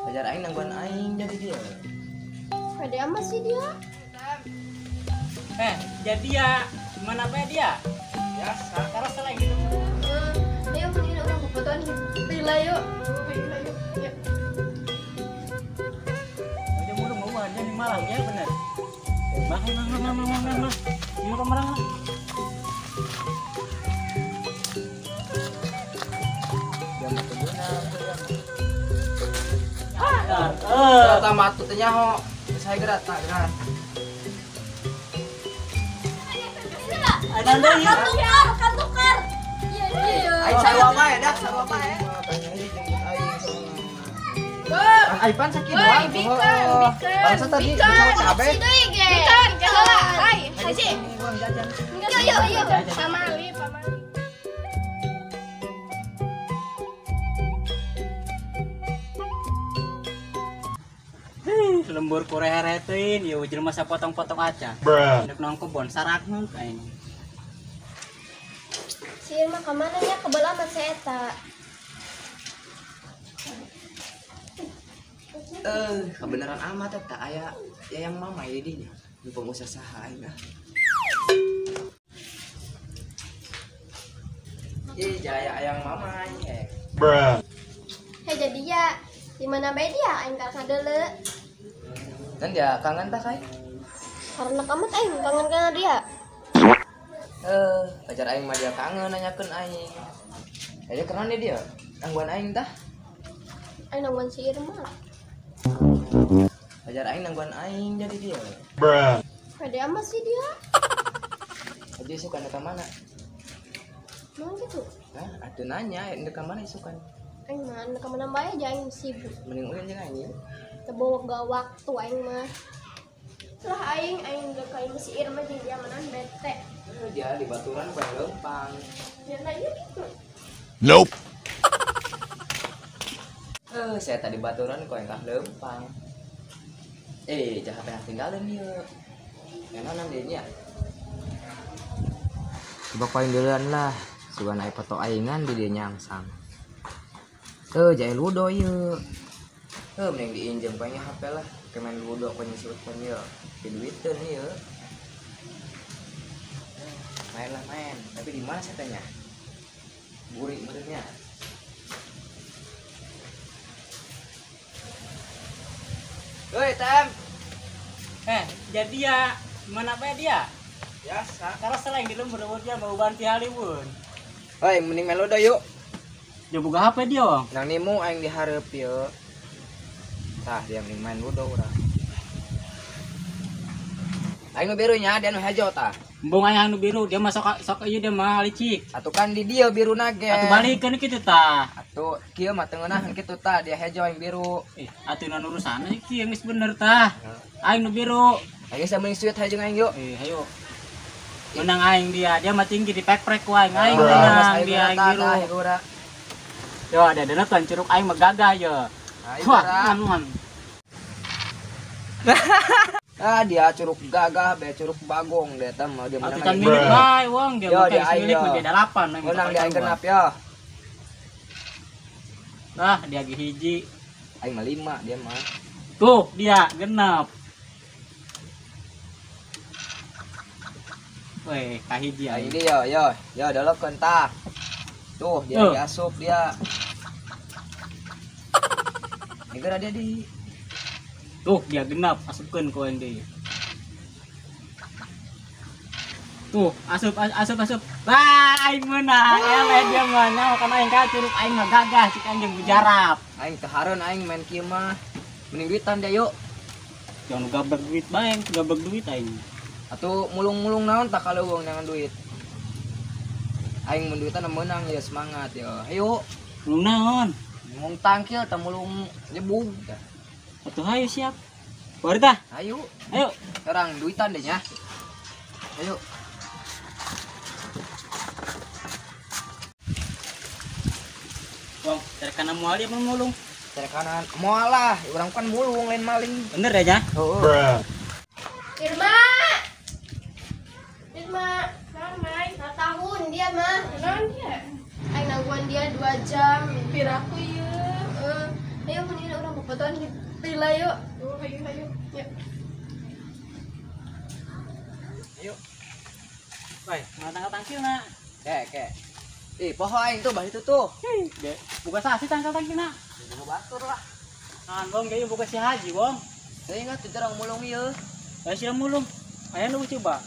Ajar aing nangguan aing jadi dia. Pede amat sih dia. Jadi ya gimana apa dia? Ya, sekarang salah gitu. Ayo mending orang fotoan pila yuk. Pila yuk. Yuk. Aja mulu mau aja di Malang ya bener. Mang. Mau ke Malang lah. Dia mau ke guna. Bentar. Tutnya ho. Saya gerak tak gerak. Ada nih. Kan tukar. Iya. Aing sarua apa ya dak? Sarua apa ya? Aipan sakit doang. Bangsa tadi sama cabe. Bikan. Salah. Hai. Haji. Yuk. Pamali. Lembur Korea retin, ya ujar masa potong-potong aja. Untuk nong kebon sarak nong kain. Si Irma kemana ya? Kebelamat saya tak. Kebenaran amat tak aya ya yang mama ya di pengusaha aing ah. Jaya ayang mama ya. Jadi ya di mana bae dia aing kakak deule. Kan dia kangen tak kai? Karena kamu aing kangen kana dia. Ajar aing mah dia kangen nanyakeun aing. Aja karena dia nangguan aing tah. Aing nangguan si Irma. Ajar aing nangguan aing jadi dia. Pede amat sih dia. Aja suka ke mana? Mana gitu? Hah, atuh nanya endek ka mana isukan. Aing mah anu kemana bae aja aing sibuk. Mending ulin jeung aing. Kebawa gak waktu aing mah. Lah aing gak kayak si Irma jeung dia mana bete. Dia di baturan bae lempang. Ya nah iya gitu. Nope. Saya tadi baturan kok engkah lempang. Jahat yang tinggalin dia. Yang mana dia? Coba koin duluan lah. Sugan naik foto aingan di dia nyangsang. Jaya ludo yuk. Mending diinjem kayaknya HP lah. Kemen ludo kayaknya sultan yuk. Di duitin yuk. Main. Tapi di mana saya tanya? Burik benernya. Woi, Tam. Jadi ya gimana apa dia? Ya, Sekarang salah di lembur dia mau bantu Hollywood. Woi, mending melo dah yuk. Dia buka HP dia, Wong. Nang nimu aing dihareup yuk. Tah, dia mending main ludo urang. Aing nu birunya, dia nu hijau tah. Embung aya anu biru, dia masuk sok ieu dia mah licik. Atuh kan di dia biru nage. Atuh balikeun kitu tah. Atuh kieu mah teungeunah kitu tah, dia hijau aing biru. Atuh nu urusan iki geus bener tah. Aing nu biru. Aing geus mending sweet hajeung aing yuk. Ayo. Menang aing dia mah tinggi di pek-pek ku aing. Aing menang dia aing biru. Yo ada kan curug aing mah gagah yo. Wah, aman. Dia curug gagah, be curug bagong dia tah mah dia menang. Atuh milik bae wong dia Yo, mah dia milik aing, mah dia 8 menang dia aing genap ya. Nah, dia ge hiji. Aing mah 5 dia mah. Tuh, dia genap. Weh, kahiji Aing aing. dia yo dalekeun tah. Tuh dia diasup dia. Negara dia di. Tuh, dia genap asupkeun ku aing deui. Tuh, asup. Wah, aing menang. Dia menang karena aing ka curug aing mah gagah cik anjeun bujarap. Aing teu hareun aing main kieu mah. Mending duitan dia yuk. Jangan gablek duit bae, gablek duit aing. Atuh mulung-mulung naon tak kaleuweung dengan duit. Aing mun duitan meunang ya semangat ya. Ayo, Mulung naon? mulung tangkil teh mulung jebug. Atuh hayu siap. Bari tah. Ayo, Ayo. sekarang duitan deh nya. Ayo. Wong, cari kana moal dia mulung. Cari kanan, moal lah, urang kan mulung lain maling. Bener ya nya? Heeh. Irma, naon main? 2 tahun dia mah. Naon dia? Aing nangguan dia 2 jam. Piraku ieu. Ayo mending orang fotoan di villa yuk. Ayo ayo. Yuk. Ayo. Baik, mana tangkil nak? Kek. Ih, poho aing tuh bah itu tuh. Dek, buka sasi tangkil nak. Buka batur lah. Nah, bong jadi buka si Haji, bong. Saya ingat itu orang mulung ieu. Ayo siram mulung. Ayo lu coba.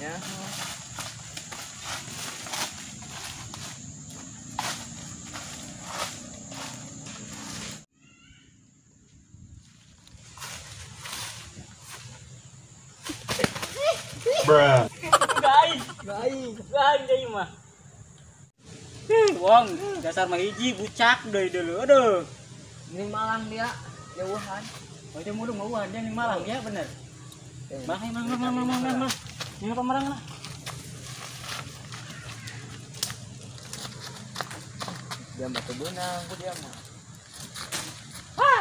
Ya. Bruh. Gai mah. Wong, dasar mah hiji bucak deui dulu. Aduh. Ini Malang dia, jauhan. Oh, itu mulung mau dia ning Malang ya, bener. Mang. Ini pemerang lah. Dia batu benang, ku dia mah.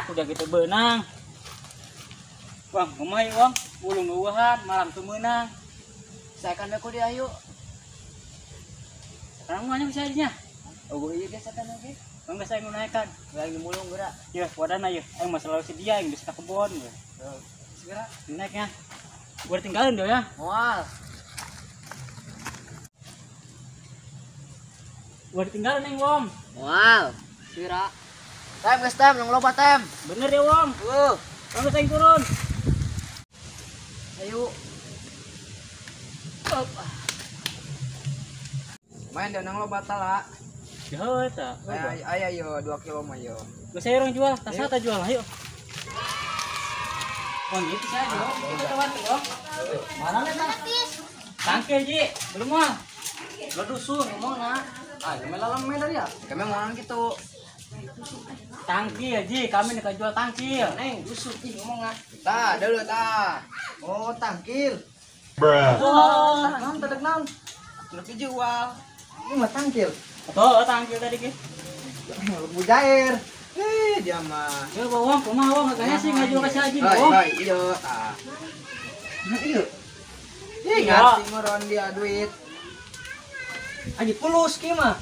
Udah gitu benang. Wang, ngomai wang, ulung ngeueuhan, malam teu meunang. Saya kan aku dia yuk. Sekarang mah bisa aja. Oh, iya biasa kan oke. Enggak saya menaikkan. Lagi mulung gerak. Ya, wadana ya. Aing masalah si dia yang bisa ke kebon ya. Segera Naiknya. Gua tinggalin dia ya. mual. Gua ditinggalin ning Wong. Mual. Segera. Tem, nang loba tem. Bener ya Wong. Kamu saya turun. Ayo. Main dia nang loba tala. Ya eta. Ayo 2 kilo mah yo. Gua saya orang jual, tas ta jual ayo. Wong gitu saja, Wong. Kita kawan Wong. Mana nih, Tangkil Ji, belum mah. Lo dusun ngomongna. Ah, melalang main dari ya. Kami mau gitu. Tangkil Ji, kami nih jual tangkil. Neng, dusun ih ngomongna. Tah, dulu tah. Oh, tangkil. Bruh. Oh, Tadek naon? Sudah dijual. Ini mah tangkil. tuh tangkil tadi ki. Bujair. Dia mah. Ya bawang, kumaha Wong, agaknya sih ngajual kasih Haji, Hai, Wong. iya, tah. Nah, iya. Iya. Ngasih meron dia duit. Aji pulus kieu mah.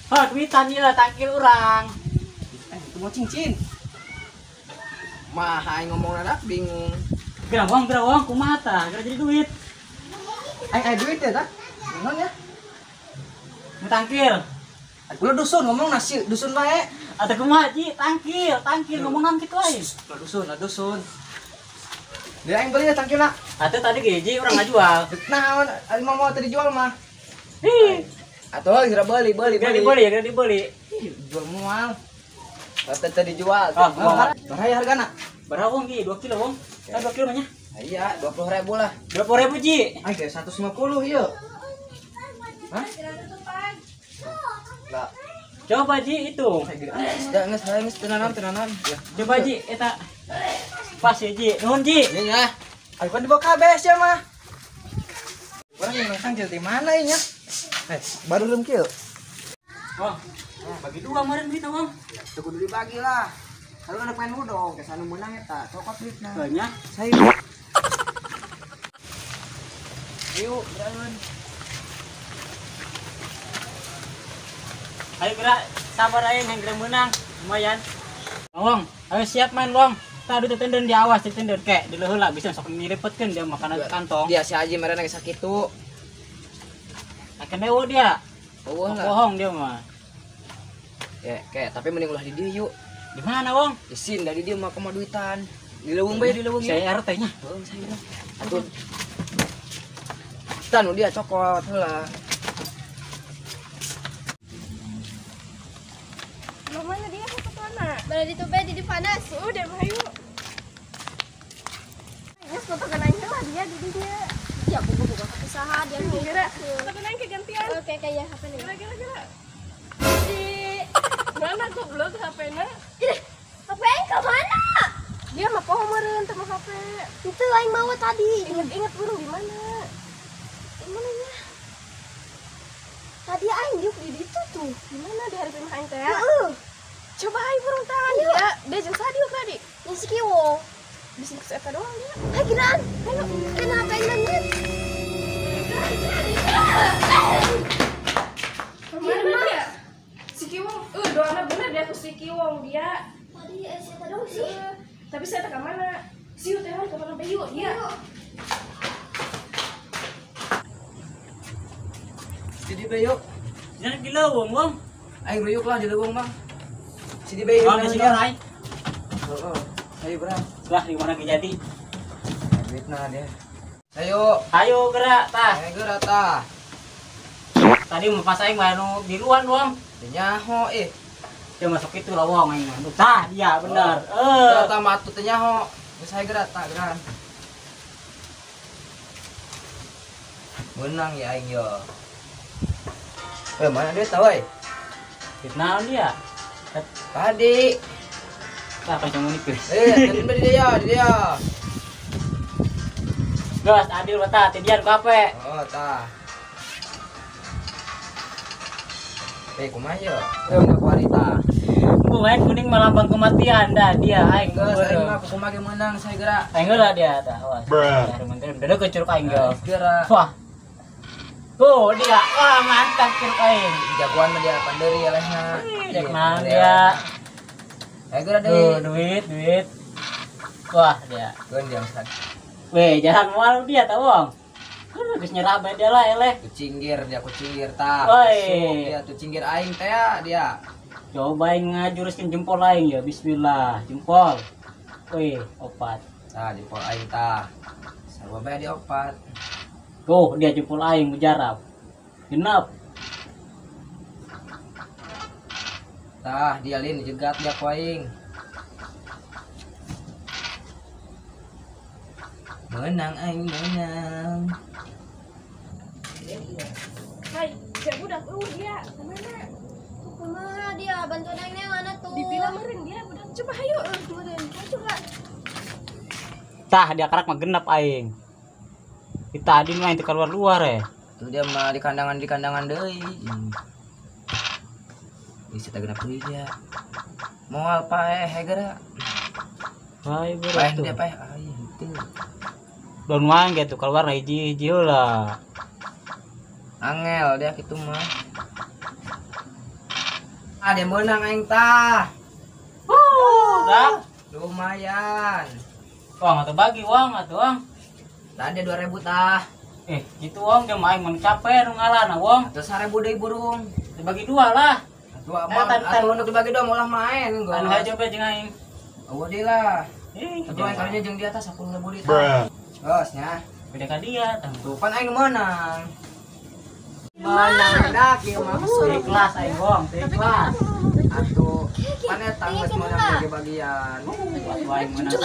Ha, duitan ieu tangkil urang. Itu mau cincin. Mah aing ngomong dak bingung. Gerang Wong, kumaha tah? Gara jadi duit. Aing duit ya tah? Naon ya? Mau tangkil. Ulah dusun ngomong nasi dusun bae. Ada kumaha Ji? Tangkil ngomongan kitu ae. Lah dusun. Dia aing beli tangkilna. Atuh tadi ge Ji urang ngajual. Naon? Aing mau tadi jual mah. Ih, Atuh geura beli. Gara dibeli. Jual mual. Tadi dijual. Ah, mual. Berapa hargana? Berapa Wong Ji? 2 kilo Wong. 2 kilo nya. Iya, 20.000 lah. 20.000 Ji. Aing ge 150 ieu. Hah? Lah, Coba Ji itu. geus tenanan. Ya. Coba Ji eta. Pas ya Ji. Nuhun Ji. Iya nya. Ayo kan dibawa KBS ya mah. Orang yang tangkil di mana ini ya? Baru belum kill. Wong. Bagi dua kemarin kita Wong. Tuh kudu dibagi lah. Kalau anak main udah, kesana menang eta, cokot duitna. Banyak. Saya. Ayo, jalan. Ayo gerak, sabar aja yang gerak menang. Lumayan. Wong, ayo siap main Wong. Tadi tenden di awas, tenden kayak di leheula bisa sok miripetkeun dia makanan kantong. Dia si Haji mereka lagi sakit tuh. Akan dewo dia. Oh lah. Bohong dia mah. Kayak tapi mending ulah di dia yuk. Di mana Wong? Isin dari dia mah kemah duitan. Di leuweung bae, di leuweung ya. Saya RT nya. Heeh, saya. Atuh. Tanu dia cokot heula. Mana dia ke mana? Mana di tube di panas. Udah ayo. Ya foto kenanya lah dia di dia. Ya aku buka usaha dia kira. Foto nang kegantian. Oke kayak HP nih. Kira. Di mana goblok HP-na? HP ke mana? Dia mah poho meureun teh mah HP. Itu aing bawa tadi. Ingat burung di mana? Di mana nya? Tadi aing juk di ditu tuh. Di mana di hari rumah aing teh? Heeh. Coba aing burung tangan dia. Dia jeung sadiuk tadi. Di Sikiwo. Di sini eta doang dia. Hai Giran. Ayo. Kenapa aing nangis? Kemana dia? Sikiwong, doana bener dia ke Sikiwong dia. Iya, saya tahu sih. Tapi saya tak mana? Siu teh ke mana bayu dia. Jadi bayu. Jangan di leuweung, Bang. Aing ruyuk lah di leuweung, Bang. Sidi bayu. Oh, di sini rai. Heeh. Ayo berang. Lah di mana jadi? Duitna dia. Ayo. Ayo gerak tah. Ayo geura tah. Tadi mau pas aing mah anu di luar doang. Nyaho Dia masuk itu lawang aing mah. Tah, dia bener. Tah matu teh nyaho. Geus ayo geura tah geran. Menang ya aing yo. Mana dia tahu euy? Fitnah dia. Tadi. Tah pancang unik geus. Tadi di dia. Gas adil bata tidian ku hape. Oh, tah. Kumaha yo? Enggak kuarita. Ku main kuning melambang kematian dah dia aing Geus aing mah kumaha ge menang saya geura. aing heula dia tah. Wah. Udah kecuruk aing ge. Geura. Wah. Tuh dia. Wah, mantap curug aing. Jagoan mah dia panderi elehna. Cek naon dia. Ayo geura Tuh, deui. duit. Wah, dia. Geun dia Ustaz. Weh, jangan malu dia tau bang. Geus nyerah bae dia lah eleh. Kucinggir tah. Oi. Masuk dia tuh cinggir aing teh ya dia. Coba aing ngajuruskeun jempol aing ya. Bismillah, jempol. Wih, opat. Tah jempol aing tah. Sarua bae dia opat. Tuh, dia jempol aing mujarab. Genep. Tah dia lin jegat dia ku aing. Menang aing menang. Hai, cek budak dia. Kemana? Kemana dia? Bantuan aingnya mana tuh? Di pila meureun dia budak. Coba hayu meureun. Coba. Tah, dia karak mah genep aing. Kita adin main keluar luar ya. Tuh dia mah di kandangan deui. Bisa tak genep deui dia. Moal paeh geura. Hai, Paeh bro. dia paeh ai henteu. Don wae gitu keluar na hiji-hiji heula. Angel dia gitu mah. Dia menang aing tah. Dah. Lumayan. Wang atuh bagi wang atuh wang. Tadi 2.000 tah. Gitu wang dia main mun capek nu ngalana wang. Atau 1.000 deui burung. Dibagi dua lah. Atuh untuk dibagi dua maulah main Anu enggak. haja bae jeung aing. Eueuh deui lah. Tapi aing kalinya jeung dia tah 10.000 deui tah. Geus nya. Beda ka dia tah. Tuh pan aing menang. Menang dak ieu mah. Ikhlas aing wang, ikhlas. Atuh pan eta geus menang bagi-bagian. Buat aing menang.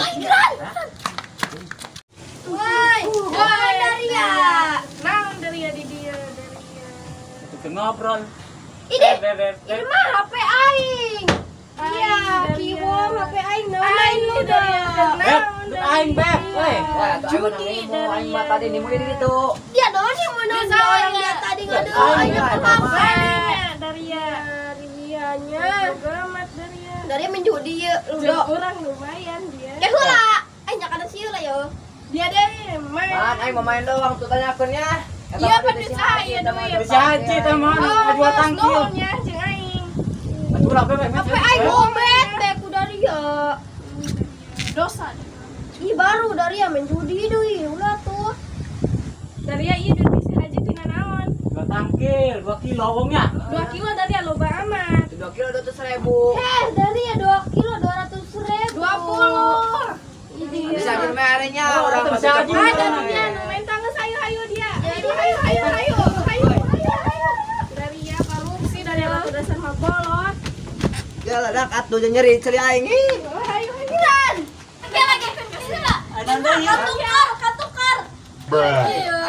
Woi, Daria. Naon Daria di dia, Daria. Itu ngobrol. Ini Beb. mah HP aing. Iya, kiwong HP aing naon lu dah. Beb, aing beb. Weh. Wah, atuh aing menang aing mah tadi nimu gitu. Dia naon yang menang orang dia tadi ngadu aing HP. Daria. Darianya. Gamat Daria. Daria menjudi ludo. Kurang lumayan dia. Ya heula. Aing nyakana sieu lah yo. Dia deh main. Man aing mau main doang tuh tanyakeun nya. Iya pedes saya duit. Si Haji teh mah jual tangkil. Nya jeung aing. Atuh lah beb. Apa aing ngobet teh ku Daria. Dosa. Ih baru Daria main judi deui ulah tuh. Daria ieu duit si Haji tina naon? Jual tangkil 2 kilo wongnya. 2 kilo Daria loba amat. 2 kilo 200.000. Daria 2 kilo 200.000. 20. Bisa jeung merenya urang Bisa aja. Daria nu main tanggeus hayu dia. Hayu. Daria korupsi Daria waktu dasar mah bolot. Ya ladak atuh jeung nyeri ceri aing. Hayu. Lagi. Ada deui. Katukar.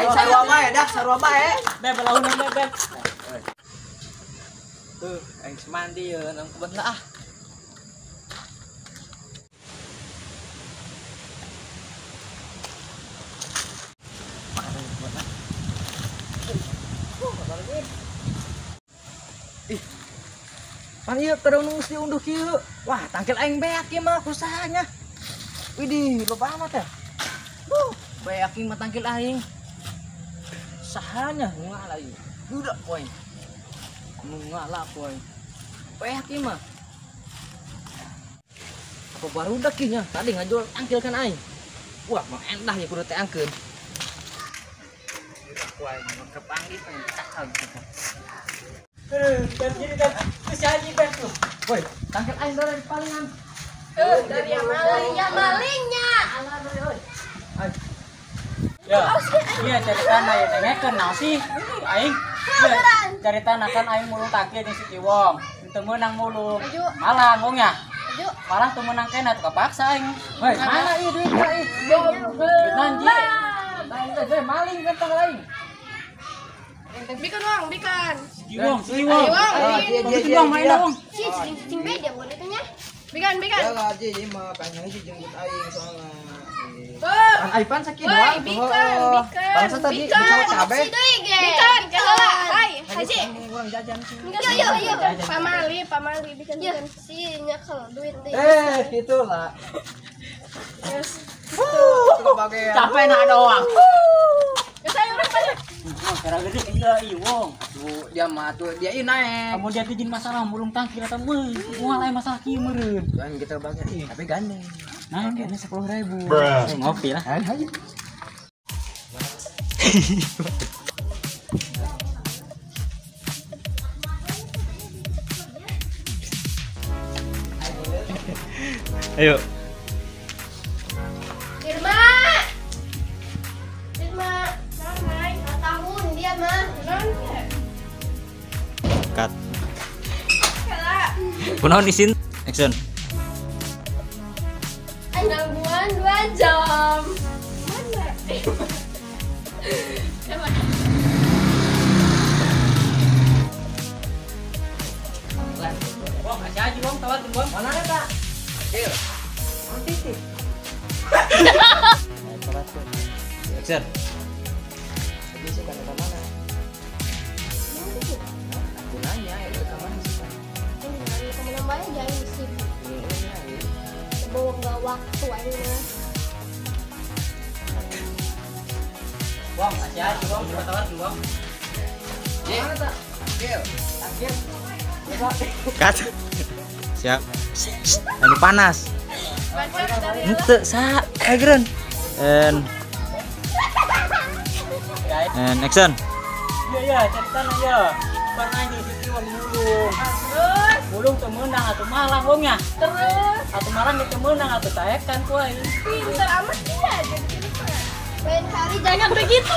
Aing sarua bae dak sarua bae. Beb lawan beb. Tuh aing semandi ye nang kebun lah. Pan ieu terus diunduh kieu. Wah, tangkil aing beak ieu mah kusahanya. Widih, loba amat ya. Beak ieu mah tangkil aing. Sahanya ngalah ieu. Budak poin. Nu ngalah poin. Beak ieu mah. Apa baru udah kinya? Tadi ngajol angkil kan aing. Wah, mang endah ya kudu teh angkeun. Wah, kepanggil cakal gitu. Dan jadi kan terus aja kan tuh. Woi, tangkil aing dari palingan. Dari yang malingnya. Ya, iya cari tanah ya tengekeun naon sih? Aing cari tanah kan aing mulung takil jeung si Ciwong. Teu meunang mulung. Malang wong ya. Malah teu meunang kena teu kapaksa aing. Woi, mana ieu duit ka ieu? Duit nanji. Tah maling kan tanggal aing. Bikin uang, bikin. Ciwong. Ciwong Main dong. Cing beda boleh tanya. Bikin. Ya lah aja ieu mah kanyang sih jemput aing soalna. Kan Aipan sakit doang. Bikin. Bangsa tadi dicoba cabe. Bikin, kalah. Hai, Haji. Kurang jajan sih. Yo. Pamali bikin. Si nyakel duit deh. Itulah. Yes. Capek nak doang. Saya udah banyak. Karena gede enggak iwong. Tuh dia mah tuh dia ieu naik. Kamu dia izin masalah mulung tangkil atau moal aya masalah kieu meureun. Kan kita banyak tapi gandeng. Nah, kayaknya 10.000. Ngopi lah. Ayo. Ayo. Irma. Naik 2 tahun dia mah. Cut. Kalah. Kunaon isin? Action. Nangguan 2 jam. Mana? Wong, kasih aja wong, tawar wong. Mana ada? Akil. Titik. Action. Tapi sih kan mana? Aku nanya ya ke mana sih? Teman-temannya jangan sih. Bawa nggak waktu aja. Wong, kasih aja wong, coba tawar wong. Mana tak? Akil. Cut. Siap. Ini panas. Ente sa agren. And action. Iya, ceritaan aja. Pernah aja si wong mulung. Mulung teu meunang atuh malang wongnya. Terus Atuh malang teu meunang atuh taekan ku aing. pintar amat dia jadi. Lain hari jangan begitu.